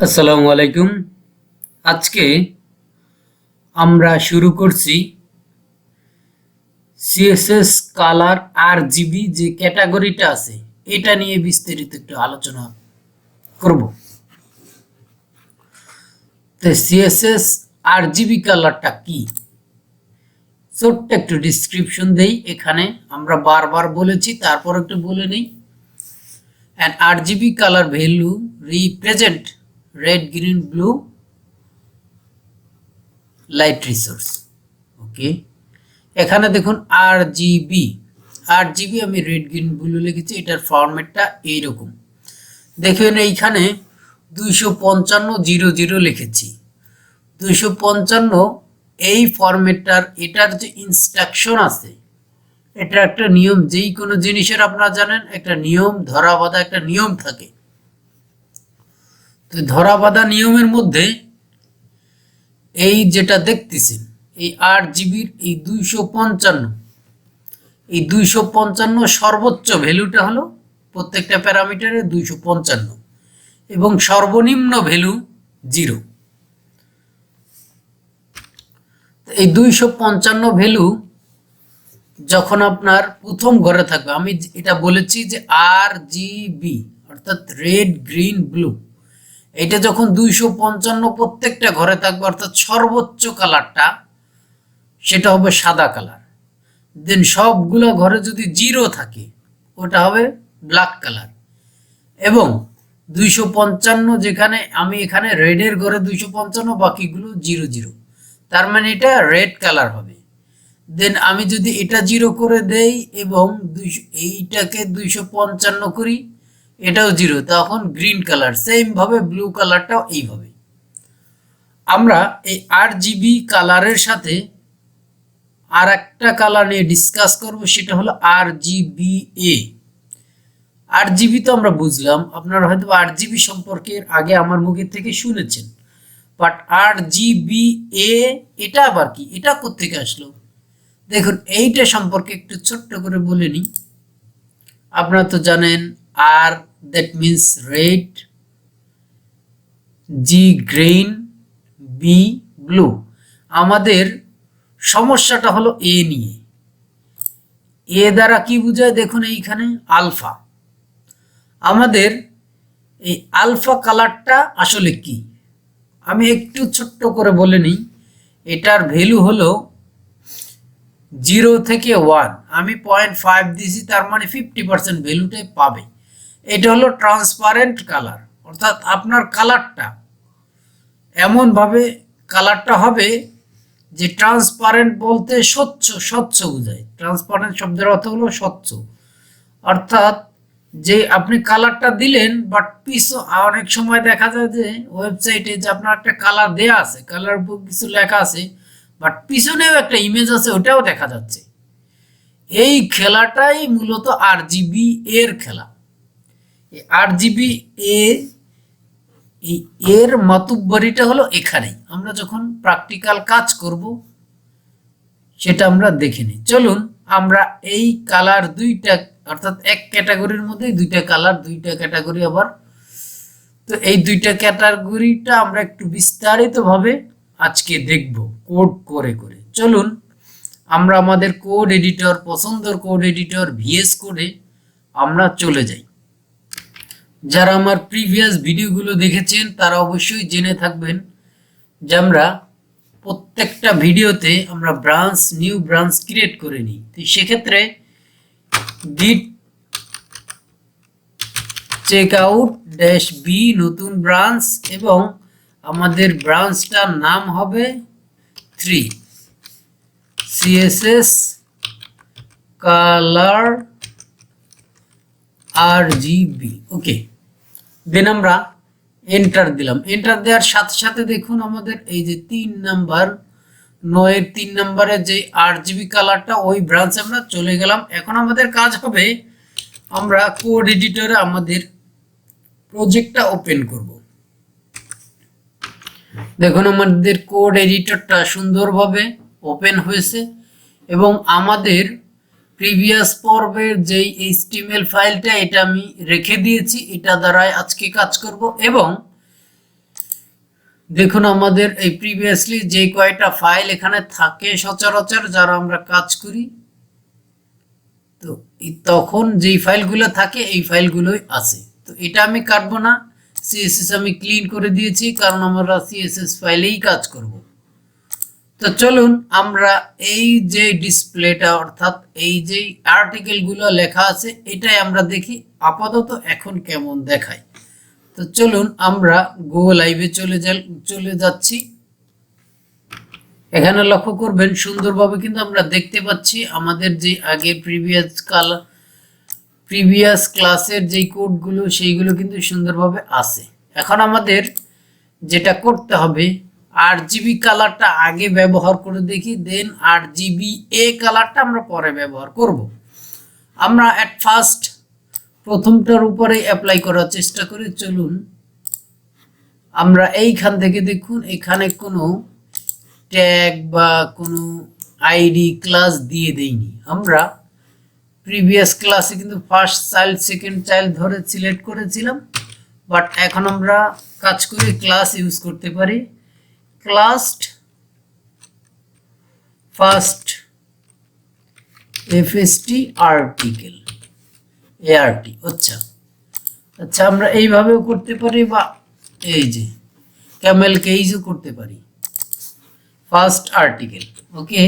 আসসালামু আলাইকুম। আজকে আমরা শুরু করছি সিএসএস কালার আরজিবি যে ক্যাটাগরিটা আছে এটা নিয়ে বিস্তারিত একটু আলোচনা করব। তো সিএসএস আরজিবি কালারটা কি, ছোট্ট একটু ডিসক্রিপশন দেই। এখানে আমরা বারবার বলেছি, তারপর একটু বলে নিই। An RGB color value represent red, green, blue light resource. Okay, এখানে দেখুন আরজিবি আমি রেড গ্রিন ব্লু লিখেছি। এটার ফরম্যাটটা এইরকম দেখবেন। এইখানে 25500 লিখেছি। 255 এই ফরম্যাটটার এটার যে ইনস্ট্রাকশন আছে, এটা একটা নিয়ম। যেই কোনো জিনিসের আপনারা জানেন একটা নিয়ম, ধরা বাঁধা একটা নিয়ম থাকে। তো ধরা বাঁধা নিয়মের মধ্যে এই যেটা দেখতেছেন, এই 8 জিবির এই 255 সর্বোচ্চ ভ্যালুটা হলো প্রত্যেকটা প্যারামিটারে 255 এবং সর্বনিম্ন ভ্যালু 0। এই 255 ভ্যালু যখন আপনার প্রথম ঘরে থাকবে, আমি এটা বলেছি যে RGB অর্থাৎ রেড, গ্রিন, ব্লু, এটা যখন 255 প্রত্যেকটা ঘরে থাকবে অর্থাৎ সর্বোচ্চ কালারটা সেটা হবে সাদা কালার। দেন সবগুলো ঘরে যদি 0 থাকে ওটা হবে ব্ল্যাক কালার। এবং 255 যেখানে আমি এখানে রেডের ঘরে 255, বাকিগুলো 0 তার মানে এটা রেড কালার হবে। দেন আমি যদি এটা 0 করে দেই এবং এইটাকে 255 করি, এটাও 0, তখন গ্রিন কালার। সেম ভাবে ব্লু কালারটাও এইভাবে। আমরা এই আরজিবি কালারের সাথে আর একটা কালার নিয়ে ডিসকাস করব, সেটা হলো RGBA। RGB তো আমরা বুঝলাম, আপনারা হয়তো RGB সম্পর্কে আগে আমার মুখের থেকে শুনেছেন, বাট RGBA এটা আবার কি, এটা কোত্থেকে আসলো? দেখুন, এইটা সম্পর্কে একটু ছোট্ট করে বলে নিই। আপনারা তো জানেন আর that means red, G green, B blue. আমাদের সমস্যাটা হলো এ নিয়ে। এ দ্বারা কি বোঝায়? দেখুন এইখানে আলফা। আমাদের এই আলফা কালারটা আসলে কি আমি একটু ছোট্ট করে বলে নিই। এটার ভ্যালু হলো 0 থেকে 1। আমি 0.5 দিয়েছি, তার মানে 50% ভ্যালুটাই পাবে। এটা হলো ট্রান্সপারেন্ট কালার, অর্থাৎ আপনার কালারটা এমনভাবে কালারটা হবে যে ট্রান্সপারেন্ট বলতে স্বচ্ছ বোঝায়। ট্রান্সপারেন্ট শব্দের অর্থ হলো স্বচ্ছ, অর্থাৎ যে আপনি কালারটা দিলেন বাট অনেক সময় দেখা যায় যে ওয়েবসাইটে যে আপনার একটা কালার দেয়া আছে, কালার উপর কিছু লেখা আছে, বাট পিছনেও একটা ইমেজ আছে, ওটাও দেখা যাচ্ছে। এই খেলাটাই মূলত RGB এর খেলা। RGB এর মাতুব্বরিটা হলো এখানেই। আমরা যখন প্র্যাকটিক্যাল কাজ করব সেটা আমরা দেখে নিই। চলুন আমরা এই কালার দুইটা, অর্থাৎ এক ক্যাটাগরির মধ্যে দুইটা কালার, দুইটা ক্যাটাগরি আবার। তো এই দুইটা ক্যাটাগরিটা আমরা একটু বিস্তারিতভাবে আজকে দেখব কোড করে করে। চলুন আমরা আমাদের কোড এডিটর, পছন্দের কোড এডিটর VS কোডে আমরা চলে যাই। যারা আমার প্রিভিয়াস ভিডিওগুলো দেখেছেন তারা অবশ্যই জেনে থাকবেন যে আমরা প্রত্যেকটা ভিডিওতে আমরা নিউ ব্রাঞ্চ ক্রিয়েট করে নিই। তো সেক্ষেত্রে git checkout -b নতুন ব্রাঞ্চ, এবং আমাদের ব্রাঞ্চটার নাম হবে 3 CSS color RGB। ওকে, দেন আমরা এন্টার দিলাম। এন্টার দেওয়ার সাথে সাথে দেখুন আমাদের এই যে 3 নাম্বার 9-এর 3 নাম্বারে যে RGB কালারটা, ওই ব্রাঞ্চে আমরা চলে গেলাম। এখন আমাদের কাজ হবে, আমরা কোড এডিটরে আমাদের প্রজেক্টটা ওপেন করব। দেখুন আমাদের কোড এডিটরটা সুন্দরভাবে ওপেন হয়েছে এবং আমাদের প্রিভিয়াস পর্বের যেই HTML ফাইলটা, এটা আমি রেখে দিয়েছি। এটা দ্বারাই আজকে কাজ করব। এবং দেখুন আমাদের এই প্রিভিয়াসলি যে কয়টা ফাইল এখানে থাকে সচরাচর যারা আমরা কাজ করি, তো তখন যেই ফাইলগুলো থাকে এই ফাইলগুলোই আছে। তো এটা আমি কাটবো না, সিএসএস আমি ক্লিন করে দিয়েছি কারণ আমরা সিএসএস ফাইলেই কাজ করব। তো চলুন আমরা এই যে ডিসপ্লেটা অর্থাৎ এই যে আর্টিকেলগুলো লেখা আছে এটাই আমরা দেখি আপাতত এখন কেমন দেখায়। তো চলুন আমরা গো লাইভে চলে যাচ্ছি। এখানে লক্ষ্য করবেন সুন্দরভাবে কিন্তু আমরা দেখতে পাচ্ছি আমাদের যে আগে প্রিভিয়াস ক্লাসের যে কোডগুলো সেইগুলো কিন্তু সুন্দরভাবে আছে। এখন আমাদের যেটা করতে হবে, আরজিবি কালারটা আগে ব্যবহার করে দেখি, দেন আরজিবি এ কালারটা আমরা পরে ব্যবহার করব। আমরা অ্যাট ফার্স্ট প্রথমটার উপরে অ্যাপ্লাই করার চেষ্টা করি। চলুন আমরা এইখান থেকে দেখুন এখানে কোনো ট্যাগ বা কোনো আইডি ক্লাস দিয়ে দেইনি। আমরা প্রিভিয়াস ক্লাসে কিন্তু ফার্স্ট চাইল্ড সেকেন্ড চাইল্ড ধরে সিলেক্ট করেছিলাম, বাট এখন আমরা কাজ করে ক্লাস ইউজ করতে পারি। ক্লাসড ফার্স্ট এফএসটি আর্টিকেল এআরটি। আচ্ছা আচ্ছা, আমরা এইভাবেও করতে পারি বা এই যে ক্যামেল কেইজও করতে পারি। ফার্স্ট আর্টিকেল, ওকে।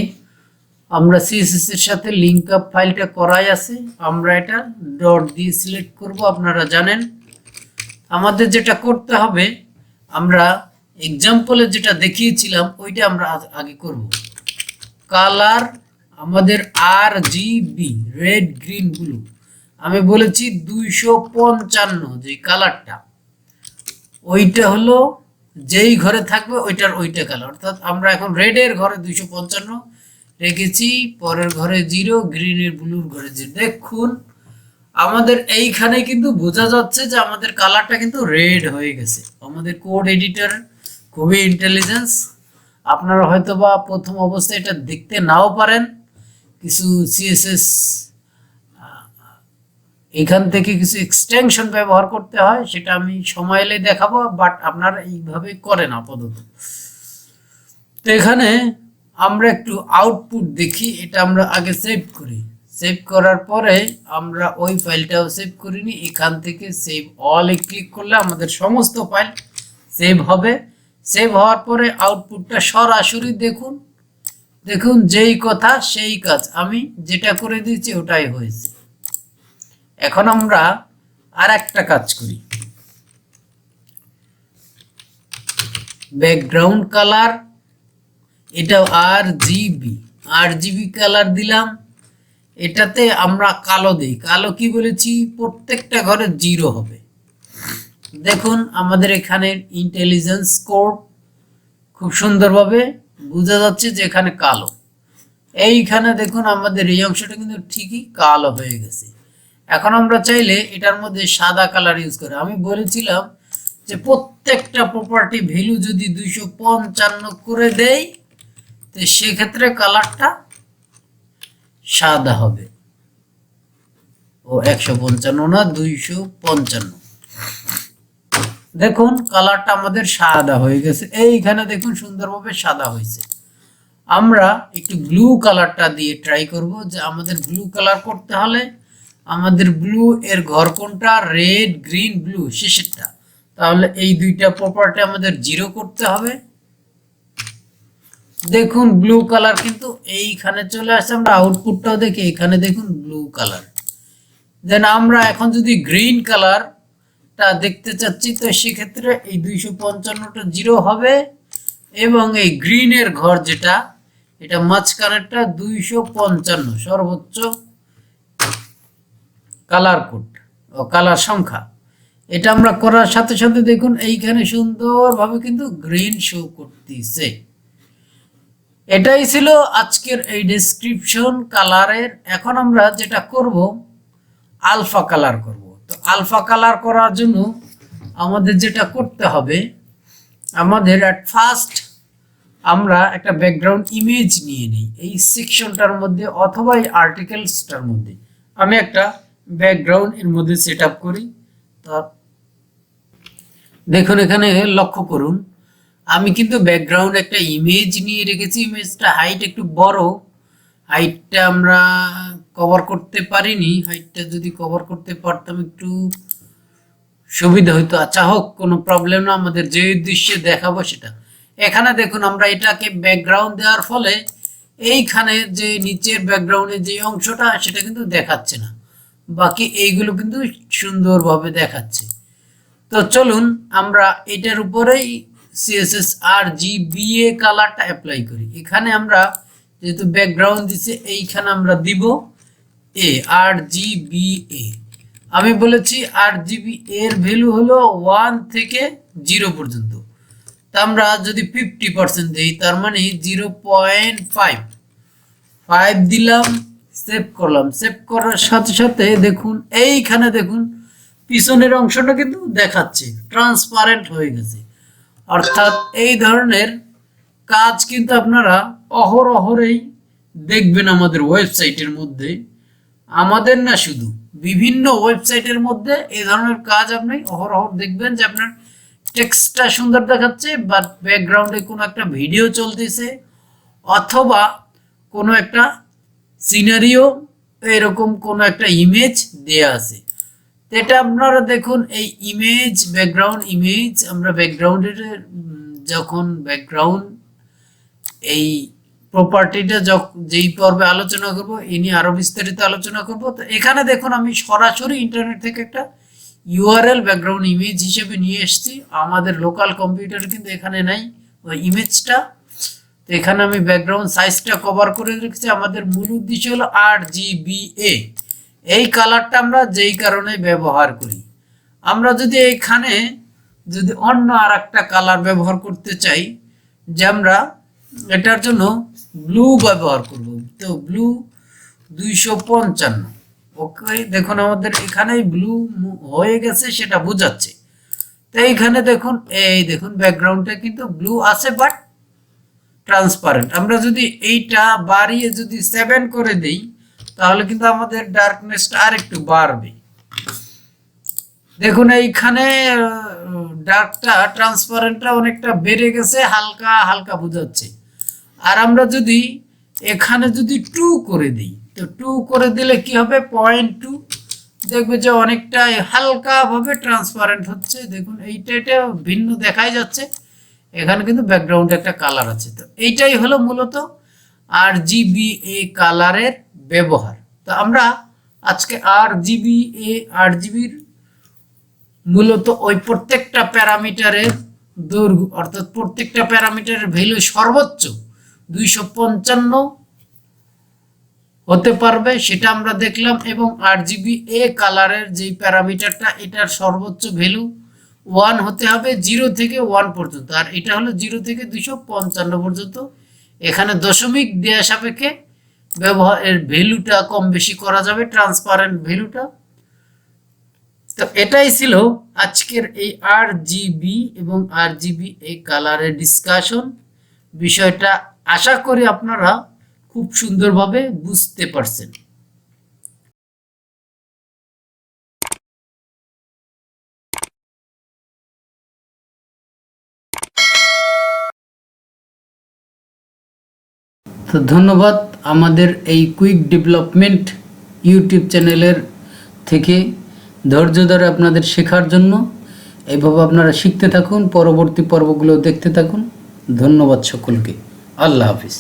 আমরা সিএসএস এর সাথে লিংক আপ ফাইলটা করাই আছে, আমরা এটা ডট দিয়ে সিলেক্ট করব। আপনারা জানেন আমাদের যেটা করতে হবে, আমরা এক্সাম্পলে যেটা দেখিয়েছিলাম ওইটা আমরা আগে করব। কালার আমাদের RGB রেড গ্রিন ব্লু, আমি বলেছি 255 যে কালারটা ওইটা হলো যেই ঘরে থাকবে ওইটা কালার, অর্থাৎ আমরা এখন রেডের ঘরে 255 রেখেছি, পরের ঘরে 0, গ্রিনের ব্লুর ঘরে 0। দেখুন আমাদের এইখানে কিন্তু বোঝা যাচ্ছে যে আমাদের কালারটা কিন্তু রেড হয়ে গেছে। আমাদের কোড এডিটর খুবই ইন্টেলিজেন্স। আপনারা হয়তো বা প্রথম অবস্থায় এটা দেখতে নাও পারেন, কিছু সিএসএস এখান থেকে কিছু এক্সটেনশন ব্যবহার করতে হয়, সেটা আমি সময় এলে দেখাবো, বাট আপনারা এইভাবে করেন আপাতত। তো এখানে আমরা একটু আউটপুট দেখি, এটা আমরা আগে সেভ করি। সেভ করার পরে আমরা ওই ফাইলটাও সেভ করিনি, এখান থেকে সেভ অলে ক্লিক করলে আমাদের সমস্ত ফাইল সেভ হবে। সেভ হওয়ার পরে আউটপুটটা সরাসরি দেখুন, দেখুন যেই কথা সেই কাজ, আমি যেটা করে দিয়েছি ওটাই হয়েছে। এখন আমরা আর একটা কাজ করি, ব্যাকগ্রাউন্ড কালার, এটা আরজিবি কালার দিলাম। এটাতে আমরা কালো দিই, কালো কি বলেছি, প্রত্যেকটা ঘরে 0 হবে। দেখুন আমাদের এখানে ইন্টেলিজেন্স কোড খুব সুন্দরভাবে বোঝা যাচ্ছে যে এখানে কালো। এইখানে দেখুন আমাদের এই অংশটা কিন্তু ঠিকই কালো হয়ে গেছে। এখন আমরা চাইলে এটার মধ্যে সাদা কালার ইউজ করে, আমি বলেছিলাম যে প্রত্যেকটা প্রপার্টি ভ্যালু যদি 255 করে দেই তো সেক্ষেত্রে কালারটা সাদা হবে। ও 155 না 255। দেখুন কালারটা আমাদের সাদা হয়ে গেছে, এইখানে দেখুন সুন্দরভাবে সাদা হয়েছে। আমরা একটু ব্লু কালারটা দিয়ে ট্রাই করব, যে আমাদের ব্লু কালার করতে হলে আমাদের ব্লু এর ঘর কোনটা, রেড গ্রিন ব্লু শেষেরটা, তাহলে এই দুইটা প্রপার্টি আমাদের 0 করতে হবে। দেখুন ব্লু কালার কিন্তু এইখানে চলে আসছে, আমরা আউটপুটটাও দেখি, এখানে দেখুন ব্লু কালার। দেন আমরা এখন যদি গ্রিন কালারটা দেখতে চাচ্ছি তো সেক্ষেত্রে এই 255টা 0 হবে, এবং এই গ্রিনের ঘর যেটা এটা মাঝখানেরটা 255 সর্বোচ্চ কালার কোড ও কালার সংখ্যা। এটা আমরা করার সাথে সাথে দেখুন এইখানে সুন্দরভাবে কিন্তু গ্রিন শো করতেছে। এটাই ছিল আজকের এই ডেসক্রিপশন কালারের। এখন আমরা যেটা করব আলফা কালার করব। তো আলফা কালার করার জন্য আমাদের যেটা করতে হবে, আমাদের অ্যাট ফার্স্ট আমরা একটা ব্যাকগ্রাউন্ড ইমেজ নিয়ে নিই এই সেকশনটার মধ্যে অথবা এই আর্টিকেলসটার মধ্যে। আমি একটা ব্যাকগ্রাউন্ড এর মধ্যে সেট আপ করি। তা দেখুন এখানে লক্ষ্য করুন আমি কিন্তু ব্যাকগ্রাউন্ড একটা ইমেজ নিয়ে রেখেছি, ইমেজটা হাইট একটু বড়, হাইটটা আমরা কভার করতে পারিনি, হাইটটা যদি কভার করতে পারতাম একটু সুবিধা হইতো। আচ্ছা হোক, কোনো প্রবলেম না, আমাদের যে উদ্দেশ্যে দেখাবো সেটা। এখানে দেখুন আমরা এটাকে ব্যাকগ্রাউন্ড দেওয়ার ফলে এইখানে যে নিচের ব্যাকগ্রাউন্ডের যে অংশটা সেটা কিন্তু দেখাচ্ছে না, বাকি এইগুলো কিন্তু সুন্দরভাবে দেখাচ্ছে। তো চলুন আমরা এটার উপরেই সিএসএস RGBA কালারটা অ্যাপ্লাই করি। এখানে আমরা যেহেতু ব্যাকগ্রাউন্ড দিছে, এইখানে আমরা দিব RGBA। আমি বলেছি RGB এর ভ্যালু হলো 1 থেকে 0 পর্যন্ত। তা আমরা যদি 50% দিই, তার মানে 0.5 দিলাম, সেভ করলাম। সেভ করার সাথে সাথে দেখুন এইখানে দেখুন পিছনের অংশটা কিন্তু দেখাচ্ছে, ট্রান্সপারেন্ট হয়ে গেছে। অর্থাৎ এই ধরনের কাজ কিন্তু আপনারা অহরহরেই দেখবেন আমাদের ওয়েবসাইটের মধ্যে। আমাদের না, শুধু বিভিন্ন ওয়েবসাইটের মধ্যে এই ধরনের কাজ আপনি অহরহ দেখবেন, যে আপনার টেক্সটটা সুন্দর দেখাচ্ছে বাট ব্যাকগ্রাউন্ডে কোনো একটা ভিডিও চলতেছে অথবা কোনো একটা সিনারিও, এরকম কোনো একটা ইমেজ দেয়া আছে। এটা আপনারা দেখুন, এই ইমেজ, ব্যাকগ্রাউন্ড ইমেজ, আমরা ব্যাকগ্রাউন্ডের যখন ব্যাকগ্রাউন্ড এই প্রপার্টিটা যেই পর্বে আলোচনা করব, এই নিয়ে আরো বিস্তারিত আলোচনা করব। তো এখানে দেখুন আমি সরাসরি ইন্টারনেট থেকে একটা ইউআরএল ব্যাকগ্রাউন্ড ইমেজ হিসেবে নিয়ে এসেছি। আমাদের লোকাল কম্পিউটারে কিন্তু এখানে নাই ওই ইমেজটা। তো এখানে আমি ব্যাকগ্রাউন্ড সাইজটা কভার করে রেখেছি। আমাদের মূল উদ্দেশ্য হলো RGBA, এই কালারটা আমরা যেই কারণে ব্যবহার করি। আমরা যদি এখানে যদি অন্য আর একটা কালার ব্যবহার করতে চাই, যে আমরা এটার জন্য ব্লু ব্যবহার করব, তো ব্লু 255। ওকে, দেখুন আমাদের এখানেই ব্লু হয়ে গেছে, সেটা বোঝাচ্ছে। তো এইখানে দেখুন, এই দেখুন ব্যাকগ্রাউন্ডটা কিন্তু ব্লু আছে বাট ট্রান্সপারেন্ট। আমরা যদি এইটা বাড়িয়ে যদি 7 করে দেই, তাহলে কিন্তু আমাদের ডার্কনেসটা আর একটু বাড়বে। দেখুন এইখানে ডার্কটা, ট্রান্সপারেন্টটা অনেকটা বেড়ে গেছে, হালকা হালকা বোঝাচ্ছে। আর আমরা যদি এখানে যদি 2 করে দিই, তো 2 করে দিলে কি হবে, 0.2, দেখবে যে অনেকটা হালকা ভাবে ট্রান্সপারেন্ট হচ্ছে। দেখুন এইটা ভিন্ন দেখাই যাচ্ছে। এখানে কিন্তু ব্যাকগ্রাউন্ডে একটা কালার আছে। তো এইটাই হলো মূলত RGBA কালারের ব্যবহার। তো আমরা আজকে RGBর মূলত ওই প্রত্যেকটা প্যারামিটারের দৈর্ঘ্য, অর্থাৎ প্রত্যেকটা প্যারামিটারের ভ্যালু সর্বোচ্চ 255 হতে পারবে, সেটা আমরা দেখলাম। এবং RGBA কালারের যেই প্যারামিটারটা, এটার সর্বোচ্চ ভ্যালু 1 হতে হবে, 0 থেকে 1 পর্যন্ত। আর এটা হলো 0 থেকে 255 পর্যন্ত। এখানে দশমিক দেয়া সাপেক্ষে ব্যবহারের ভ্যালুটা কম বেশি করা যাবে, ট্রান্সপারেন্ট ভ্যালুটা। তো এটাই ছিল আজকের এই RGB এবং RGBA কালারের ডিসকাশন। বিষয়টা আশা করি আপনারা খুব সুন্দরভাবে বুঝতে পারছেন। তো ধন্যবাদ আমাদের এই কুইক ডেভেলপমেন্ট ইউটিউব চ্যানেলের থেকে ধৈর্য ধরে আপনাদের শেখার জন্য। এইভাবে আপনারা শিখতে থাকুন, পরবর্তী পর্বগুলো দেখতে থাকুন। ধন্যবাদ সকলকে। আল্লাহ হাফিজ।